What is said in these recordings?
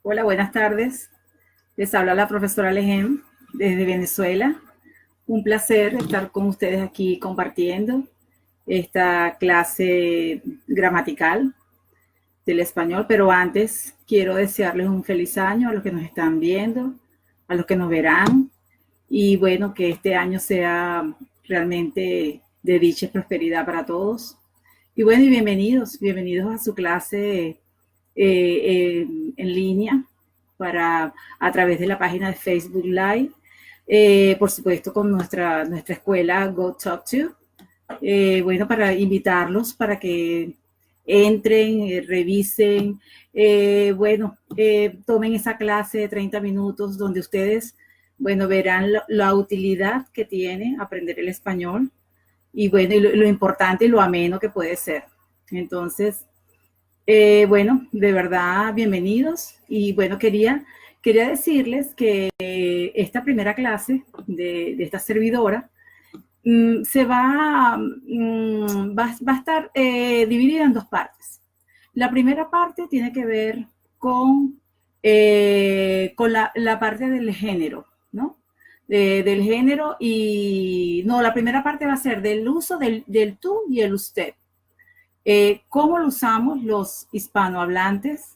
Hola, buenas tardes. Les habla la profesora Lejem desde Venezuela. Un placer estar con ustedes aquí compartiendo esta clase gramatical del español, pero antes quiero desearles un feliz año a los que nos están viendo, a los que nos verán, y bueno, que este año sea realmente de dicha y prosperidad para todos. Y bueno, y bienvenidos a su clase en línea a través de la página de Facebook Live, por supuesto con nuestra escuela Go Talk To. Bueno, para invitarlos para que entren, revisen, tomen esa clase de 30 minutos donde ustedes, bueno, verán la utilidad que tiene aprender el español y bueno, y lo importante y lo ameno que puede ser. Entonces, bueno, de verdad, bienvenidos. Y bueno, quería decirles que esta primera clase de esta servidora va a estar dividida en dos partes. La primera parte tiene que ver con la parte del género, ¿no? Del género y no, la primera parte va a ser del uso del tú y el usted. ¿Cómo lo usamos los hispanohablantes?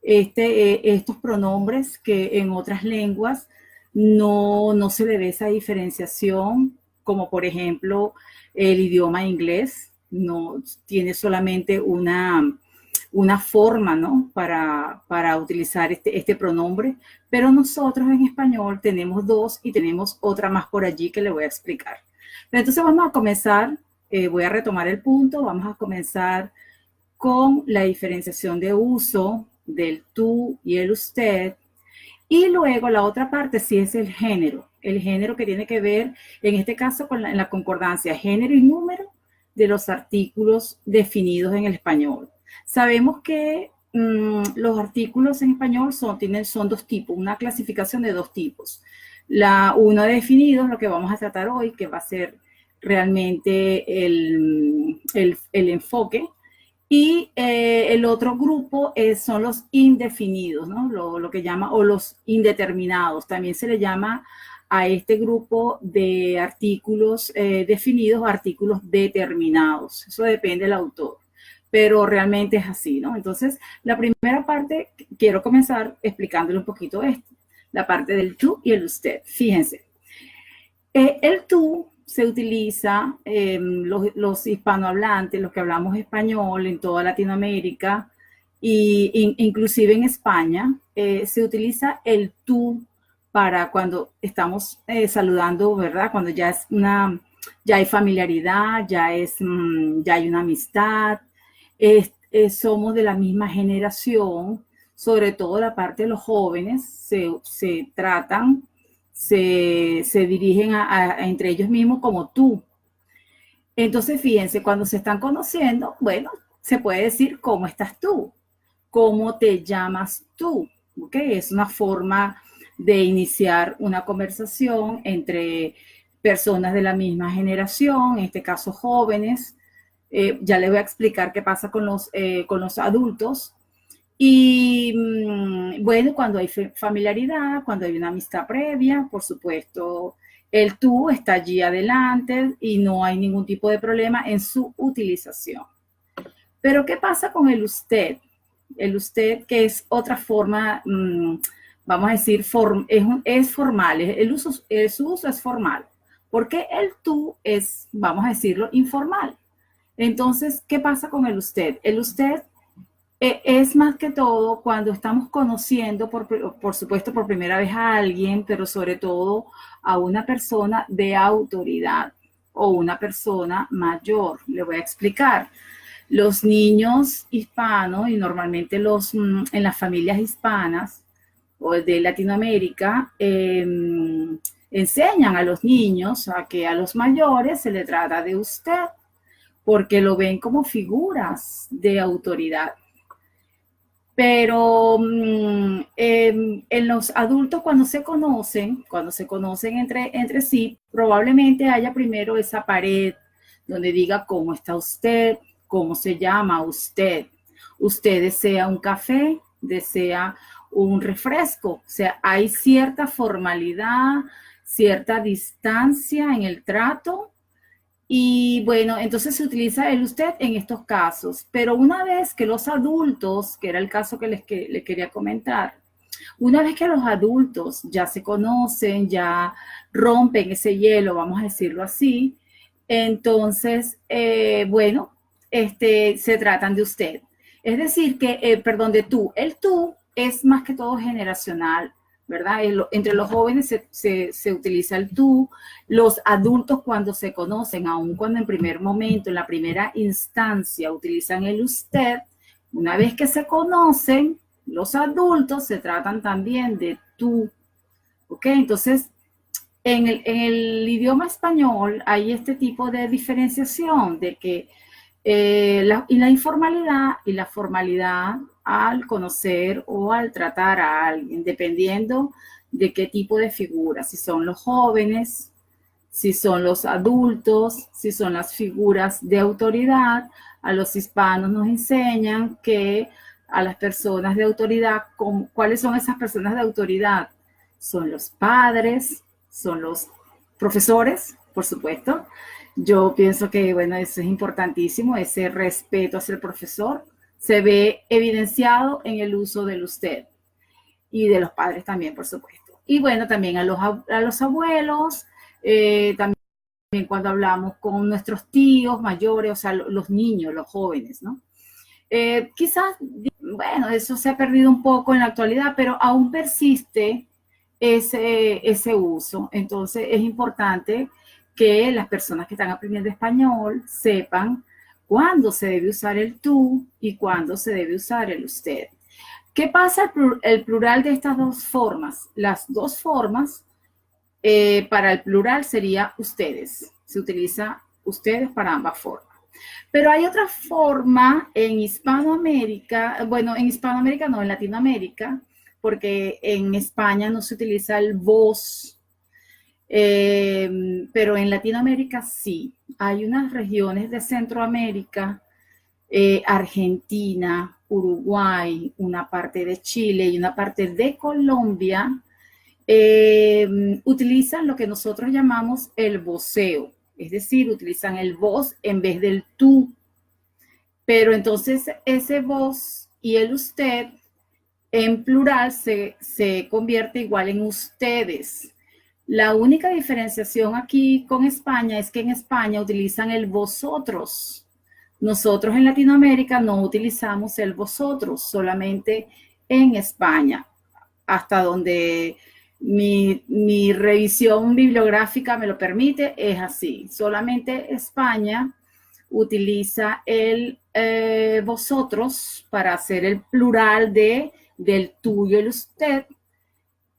Estos pronombres que en otras lenguas no se le ve esa diferenciación, como por ejemplo el idioma inglés, no tiene solamente una forma, ¿no? para utilizar este pronombre, pero nosotros en español tenemos dos y tenemos otra más por allí que le voy a explicar. Pero entonces vamos a comenzar. Voy a retomar el punto, vamos a comenzar con la diferenciación de uso del tú y el usted, y luego la otra parte sí es el género que tiene que ver, en este caso, con la concordancia género y número de los artículos definidos en el español. Sabemos que los artículos en español son dos tipos, una clasificación de dos tipos. Uno de definidos, lo que vamos a tratar hoy, que va a ser realmente el enfoque, y el otro grupo son los indefinidos, ¿no? Lo que llama, o los indeterminados. También se le llama a este grupo de artículos definidos, artículos determinados. Eso depende del autor, pero realmente es así, ¿no? Entonces, la primera parte, quiero comenzar explicándole un poquito esto, la parte del tú y el usted. Fíjense, el tú se utiliza, los hispanohablantes, los que hablamos español en toda Latinoamérica e inclusive en España, se utiliza el tú para cuando estamos saludando, ¿verdad? Cuando ya hay familiaridad, ya hay una amistad, somos de la misma generación, sobre todo la parte de los jóvenes, se tratan, se dirigen entre ellos mismos como tú. Entonces, fíjense, cuando se están conociendo, bueno, se puede decir cómo estás tú, cómo te llamas tú, ¿ok? Es una forma de iniciar una conversación entre personas de la misma generación, en este caso jóvenes. Ya les voy a explicar qué pasa con los adultos. Y bueno, cuando hay familiaridad, cuando hay una amistad previa, por supuesto, el tú está allí adelante y no hay ningún tipo de problema en su utilización. Pero ¿qué pasa con el usted? El usted, que es otra forma, vamos a decir, es formal, su uso es formal, porque el tú es, vamos a decirlo, informal. Entonces, ¿qué pasa con el usted? El usted es más que todo cuando estamos conociendo, por supuesto, por primera vez a alguien, pero sobre todo a una persona de autoridad o una persona mayor. Le voy a explicar. Los niños hispanos y normalmente en las familias hispanas o de Latinoamérica enseñan a los niños a que a los mayores se le trata de usted porque lo ven como figuras de autoridad. Pero en los adultos cuando se conocen entre sí, probablemente haya primero esa pared donde diga cómo está usted, cómo se llama usted. Usted desea un café, desea un refresco. O sea, hay cierta formalidad, cierta distancia en el trato. Y bueno, entonces se utiliza el usted en estos casos. Pero una vez que los adultos, que era el caso que les quería comentar, una vez que los adultos ya se conocen, ya rompen ese hielo, vamos a decirlo así, entonces, bueno, se tratan de usted. Es decir, que, perdón, de tú. El tú es más que todo generacional, ¿verdad? Entre los jóvenes se utiliza el tú. Los adultos cuando se conocen, aun cuando en primer momento, en la primera instancia, utilizan el usted, una vez que se conocen, los adultos se tratan también de tú. ¿Ok? Entonces, en el idioma español hay este tipo de diferenciación de que la informalidad y la formalidad al conocer o al tratar a alguien, dependiendo de qué tipo de figura, si son los jóvenes, si son los adultos, si son las figuras de autoridad. A los hispanos nos enseñan que a las personas de autoridad, ¿cuáles son esas personas de autoridad? Son los padres, son los profesores, por supuesto. Yo pienso que, bueno, eso es importantísimo, ese respeto hacia el profesor se ve evidenciado en el uso del usted y de los padres también, por supuesto. Y bueno, también a los abuelos, también cuando hablamos con nuestros tíos mayores, o sea, los niños, los jóvenes, ¿no? Quizás, bueno, eso se ha perdido un poco en la actualidad, pero aún persiste ese uso. Entonces es importante que las personas que están aprendiendo español sepan cuándo se debe usar el tú y cuándo se debe usar el usted. ¿Qué pasa el plural de estas dos formas? Las dos formas para el plural sería ustedes. Se utiliza ustedes para ambas formas. Pero hay otra forma en Hispanoamérica, bueno, en Hispanoamérica no, en Latinoamérica, porque en España no se utiliza el vos, pero en Latinoamérica sí. Hay unas regiones de Centroamérica, Argentina, Uruguay, una parte de Chile y una parte de Colombia, utilizan lo que nosotros llamamos el voceo, es decir, utilizan el vos en vez del tú. Pero entonces ese vos y el usted en plural se convierte igual en ustedes. La única diferenciación aquí con España es que en España utilizan el vosotros. Nosotros en Latinoamérica no utilizamos el vosotros, solamente en España. Hasta donde mi revisión bibliográfica me lo permite, es así. Solamente España utiliza el vosotros para hacer el plural del tuyo y el usted,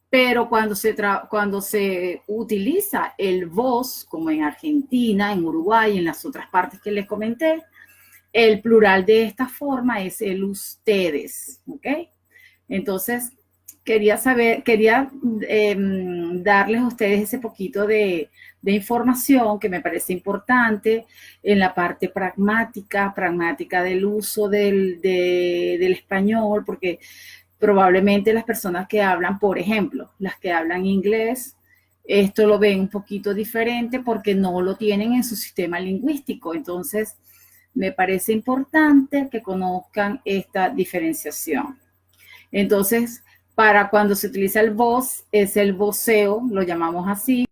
pero cuando se utiliza el vos, como en Argentina, en Uruguay, en las otras partes que les comenté, el plural de esta forma es el ustedes, ¿ok? Entonces, quería darles a ustedes ese poquito de información que me parece importante en la parte pragmática del uso del español, porque probablemente las personas que hablan, por ejemplo, las que hablan inglés, esto lo ven un poquito diferente porque no lo tienen en su sistema lingüístico. Entonces, me parece importante que conozcan esta diferenciación. Entonces, para cuando se utiliza el vos, es el voceo, lo llamamos así,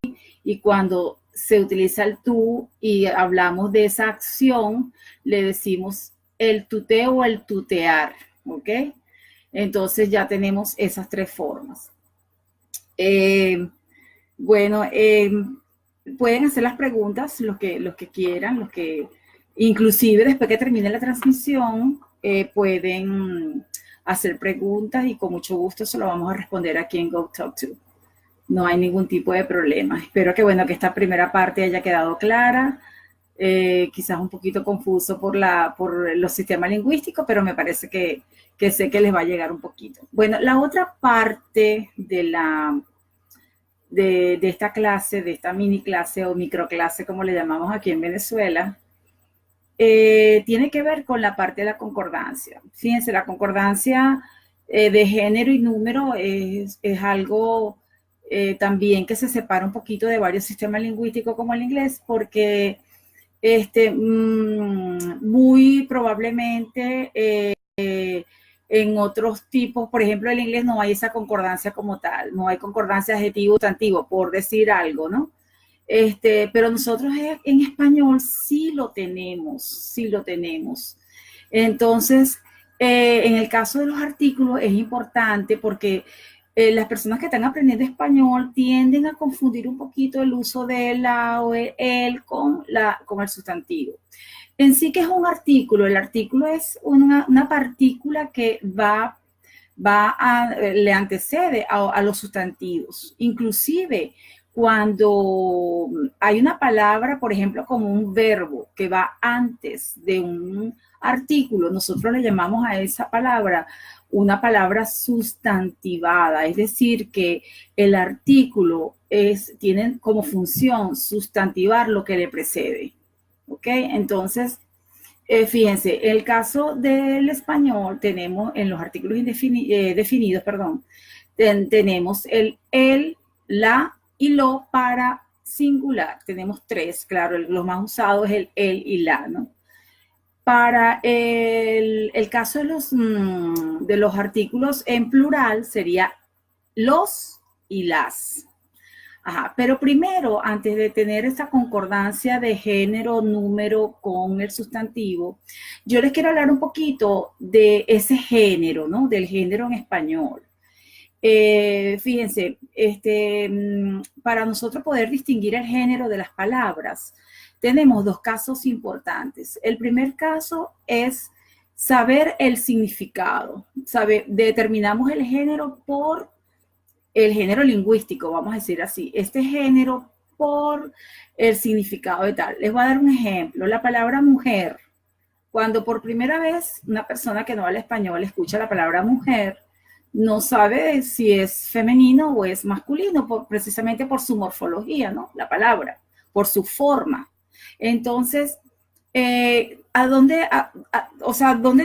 y cuando se utiliza el tú y hablamos de esa acción, le decimos el tuteo o el tutear, ¿ok? Entonces ya tenemos esas tres formas. Bueno, pueden hacer las preguntas los que quieran, inclusive después que termine la transmisión, pueden hacer preguntas y con mucho gusto se lo vamos a responder aquí en GoTalk2. No hay ningún tipo de problema. Espero que, bueno, que esta primera parte haya quedado clara. Quizás un poquito confuso por los sistemas lingüísticos, pero me parece que sé que les va a llegar un poquito. Bueno, la otra parte de esta clase, de esta mini clase o microclase, como le llamamos aquí en Venezuela, tiene que ver con la parte de la concordancia. Fíjense, la concordancia de género y número es algo también que se separa un poquito de varios sistemas lingüísticos como el inglés, porque muy probablemente en otros tipos, por ejemplo, el inglés no hay esa concordancia como tal, no hay concordancia adjetivo-sustantivo, por decir algo, ¿no? Pero nosotros en español sí lo tenemos, sí lo tenemos. Entonces, en el caso de los artículos es importante porque las personas que están aprendiendo español tienden a confundir un poquito el uso de la o el con el sustantivo. En sí, que es un artículo? El artículo es una partícula que le antecede a los sustantivos. Inclusive, cuando hay una palabra, por ejemplo, como un verbo que va antes de un artículo, nosotros le llamamos a esa palabra una palabra sustantivada, es decir, que el artículo tiene como función sustantivar lo que le precede. ¿Ok? Entonces, fíjense, el caso del español tenemos en los artículos definidos, perdón, tenemos el, la y lo para singular. Tenemos tres, claro, lo más usado es el y la, ¿no? Para el caso de los artículos en plural sería los y las. Ajá, pero primero, antes de tener esa concordancia de género, número con el sustantivo, yo les quiero hablar un poquito de ese género, ¿no? Del género en español. Fíjense, para nosotros poder distinguir el género de las palabras, tenemos dos casos importantes. El primer caso es saber el significado. Determinamos el género por el género lingüístico, vamos a decir así, este género por el significado de tal. Les voy a dar un ejemplo. La palabra mujer. Cuando por primera vez una persona que no habla español escucha la palabra mujer, no sabe si es femenino o es masculino, precisamente por su morfología, ¿no? La palabra, por su forma. Entonces, ¿dónde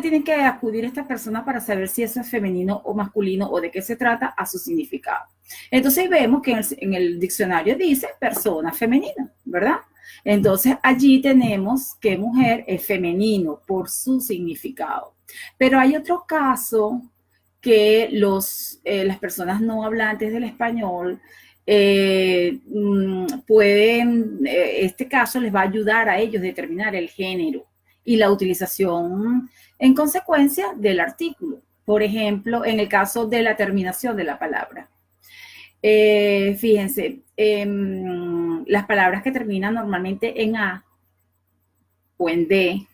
tienen que acudir estas personas para saber si eso es femenino o masculino o de qué se trata? A su significado. Entonces vemos que en el diccionario dice persona femenina, ¿verdad? Entonces allí tenemos que mujer es femenino por su significado. Pero hay otro caso que las personas no hablantes del español este caso les va a ayudar a ellos a determinar el género y la utilización en consecuencia del artículo. Por ejemplo, en el caso de la terminación de la palabra. Fíjense, las palabras que terminan normalmente en A o en D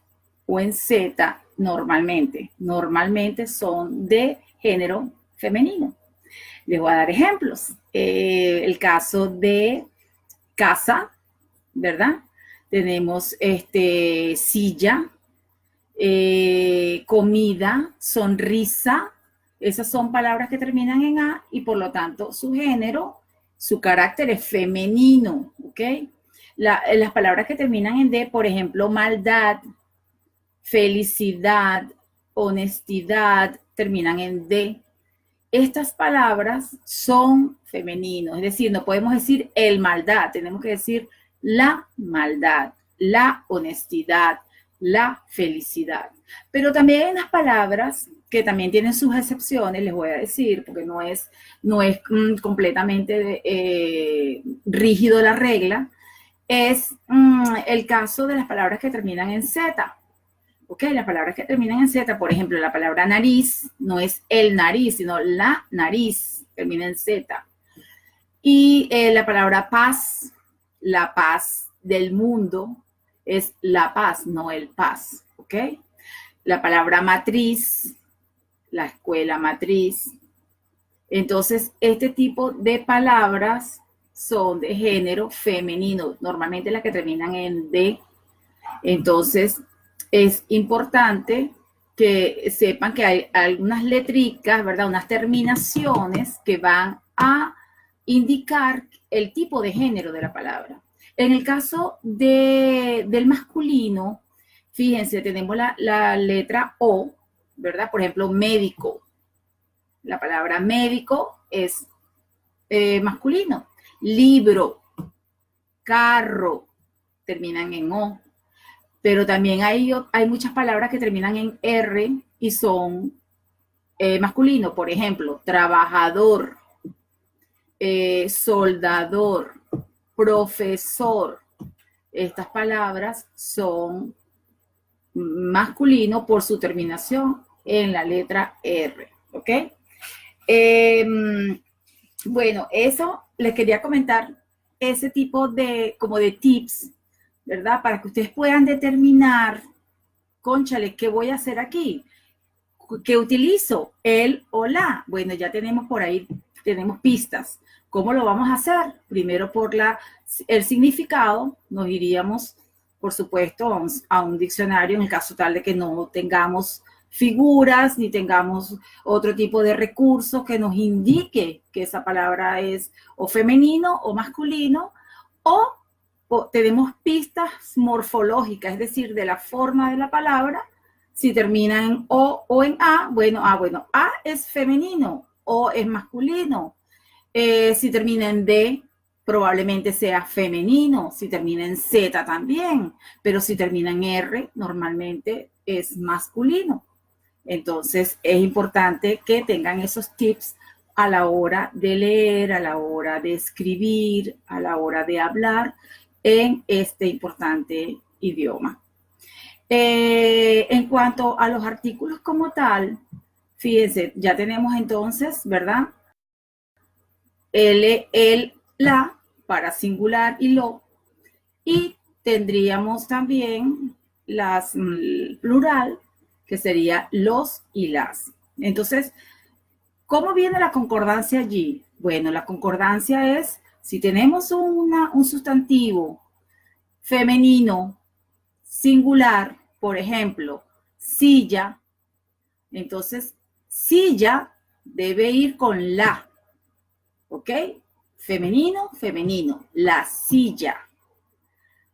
o en Z, normalmente son de género femenino. Les voy a dar ejemplos. El caso de casa, ¿verdad? Tenemos silla, comida, sonrisa. Esas son palabras que terminan en A y por lo tanto su género, su carácter es femenino, ¿ok? Las palabras que terminan en D, por ejemplo, maldad, felicidad, honestidad, terminan en D. Estas palabras son femeninos, es decir, no podemos decir el maldad, tenemos que decir la maldad, la honestidad, la felicidad. Pero también hay unas palabras que también tienen sus excepciones, les voy a decir, porque no es completamente rígido la regla, es el caso de las palabras que terminan en Z. Ok, las palabras que terminan en Z, por ejemplo, la palabra nariz no es el nariz, sino la nariz, termina en Z. Y la palabra paz, la paz del mundo, es la paz, no el paz. Ok, la palabra matriz, la escuela matriz. Entonces, este tipo de palabras son de género femenino, normalmente las que terminan en D. Entonces, es importante que sepan que hay algunas letricas, ¿verdad? Unas terminaciones que van a indicar el tipo de género de la palabra. En el caso del masculino, fíjense, tenemos la letra O, ¿verdad? Por ejemplo, médico. La palabra médico es masculino. Libro, carro, terminan en O. Pero también hay muchas palabras que terminan en R y son masculino. Por ejemplo, trabajador, soldador, profesor. Estas palabras son masculino por su terminación en la letra R. ¿Ok? Bueno, eso les quería comentar, ese tipo de, como de tips, ¿verdad? Para que ustedes puedan determinar, cónchale, ¿qué voy a hacer aquí? ¿Qué utilizo? El o la. Bueno, ya tenemos por ahí, tenemos pistas. ¿Cómo lo vamos a hacer? Primero por el significado, nos iríamos, por supuesto, a un diccionario en el caso tal de que no tengamos figuras ni tengamos otro tipo de recursos que nos indique que esa palabra es o femenino o masculino, o tenemos pistas morfológicas, es decir, de la forma de la palabra. Si termina en o en a, bueno, a es femenino, o es masculino. Si termina en d, probablemente sea femenino. Si termina en z también, pero si termina en r, normalmente es masculino. Entonces es importante que tengan esos tips a la hora de leer, a la hora de escribir, a la hora de hablar en este importante idioma. En cuanto a los artículos como tal, fíjense, ya tenemos entonces, ¿verdad? El, la para singular y lo, y tendríamos también las plural, que sería los y las. Entonces, ¿cómo viene la concordancia allí? Bueno, la concordancia es, si tenemos un sustantivo femenino singular, por ejemplo, silla, entonces silla debe ir con la, ¿ok? Femenino, femenino, la silla.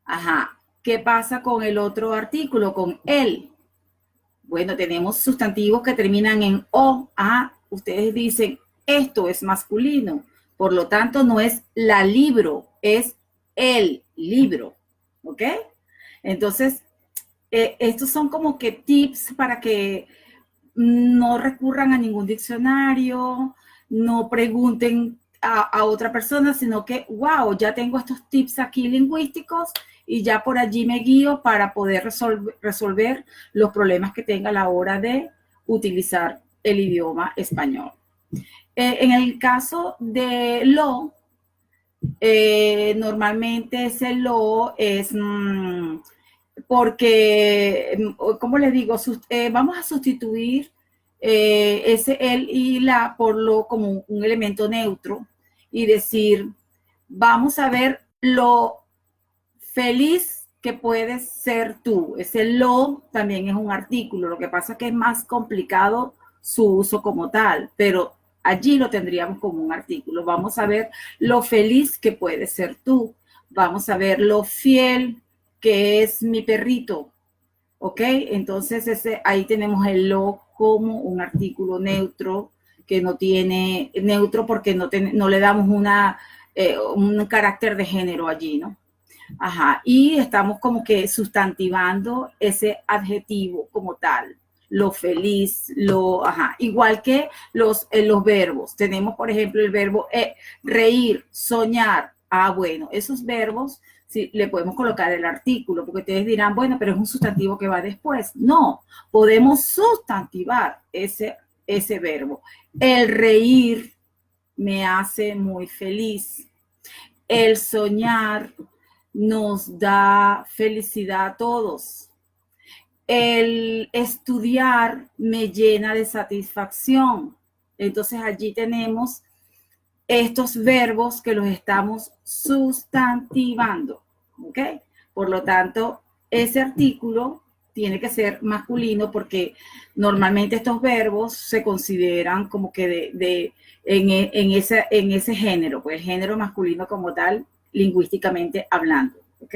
Ajá, ¿qué pasa con el otro artículo, con el? Bueno, tenemos sustantivos que terminan en o. Ah, ustedes dicen, esto es masculino. Por lo tanto, no es la libro, es el libro. ¿Ok? Entonces, estos son como que tips para que no recurran a ningún diccionario, no pregunten a otra persona, sino que, wow, ya tengo estos tips aquí lingüísticos y ya por allí me guío para poder resolver los problemas que tenga a la hora de utilizar el idioma español. En el caso de lo, normalmente ese lo es porque, ¿cómo les digo? Vamos a sustituir ese el y la por lo como un elemento neutro y decir, vamos a ver lo feliz que puedes ser tú. Ese lo también es un artículo, lo que pasa es que es más complicado su uso como tal, pero allí lo tendríamos como un artículo. Vamos a ver lo feliz que puedes ser tú. Vamos a ver lo fiel que es mi perrito. ¿Ok? Entonces ahí tenemos el lo como un artículo neutro que no tiene neutro porque no le damos un carácter de género allí, ¿no? Ajá, y estamos como que sustantivando ese adjetivo como tal, lo feliz, ajá, igual que los verbos. Tenemos, por ejemplo, el verbo reír, soñar. Ah, bueno, esos verbos sí, le podemos colocar el artículo, porque ustedes dirán, bueno, pero es un sustantivo que va después. No, podemos sustantivar ese verbo. El reír me hace muy feliz. El soñar nos da felicidad a todos. El estudiar me llena de satisfacción. Entonces allí tenemos estos verbos que los estamos sustantivando. ¿Ok? Por lo tanto, ese artículo tiene que ser masculino porque normalmente estos verbos se consideran como que en ese género, pues el género masculino como tal, lingüísticamente hablando. ¿Ok?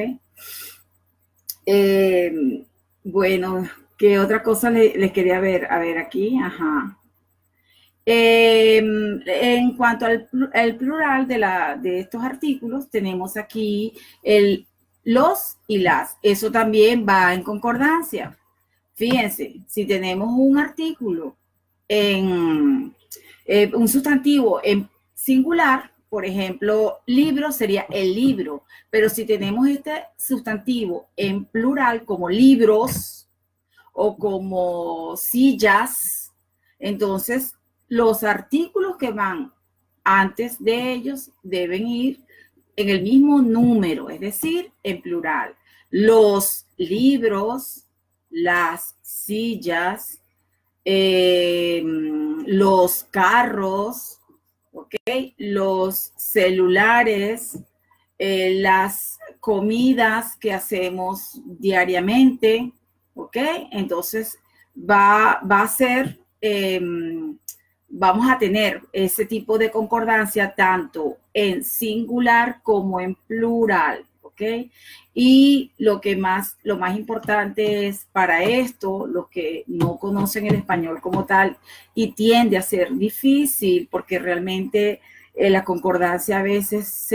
Bueno, ¿qué otra cosa les quería ver? A ver aquí, ajá. En cuanto al plural de estos artículos, tenemos aquí el los y las. Eso también va en concordancia. Fíjense, si tenemos un artículo en un sustantivo en singular, por ejemplo, libro sería el libro, pero si tenemos este sustantivo en plural como libros o como sillas, entonces los artículos que van antes de ellos deben ir en el mismo número, es decir, en plural. Los libros, las sillas, los carros, ¿okay? Los celulares, las comidas que hacemos diariamente, ¿ok? Entonces va a ser, vamos a tener ese tipo de concordancia tanto en singular como en plural, ¿ok? Y lo más importante es para esto, los que no conocen el español como tal, y tiende a ser difícil porque realmente la concordancia a veces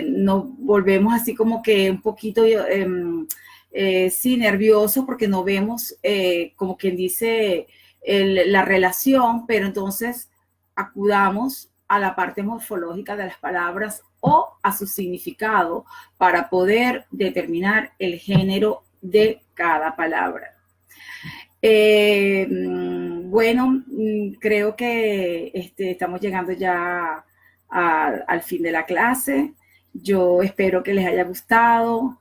nos volvemos así como que un poquito sí, nerviosos porque no vemos, como quien dice, la relación, pero entonces acudamos a la parte morfológica de las palabras o a su significado para poder determinar el género de cada palabra. Bueno, creo que estamos llegando ya al fin de la clase. Yo espero que les haya gustado.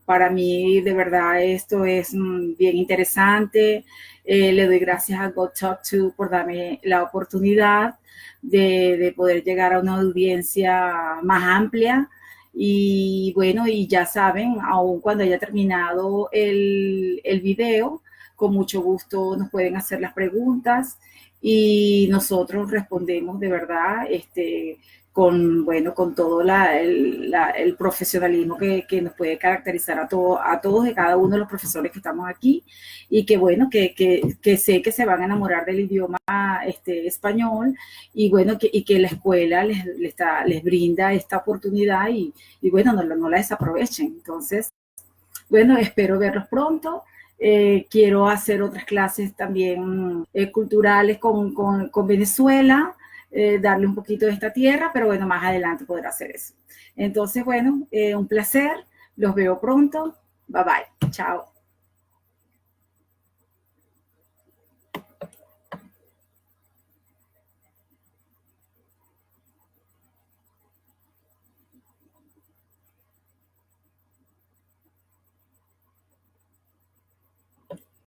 Para mí, de verdad, esto es bien interesante. Le doy gracias a Go Talk To por darme la oportunidad de poder llegar a una audiencia más amplia. Y bueno, y ya saben, aun cuando haya terminado el video, con mucho gusto nos pueden hacer las preguntas y nosotros respondemos de verdad con todo el profesionalismo que nos puede caracterizar a todos y cada uno de los profesores que estamos aquí, y que bueno, que sé que se van a enamorar del idioma español, y bueno, que la escuela les brinda esta oportunidad, y bueno, no la desaprovechen. Entonces, bueno, espero verlos pronto. Quiero hacer otras clases también culturales con Venezuela, darle un poquito de esta tierra, pero bueno, más adelante podrá hacer eso. Entonces, bueno, un placer. Los veo pronto. Bye bye. Chao.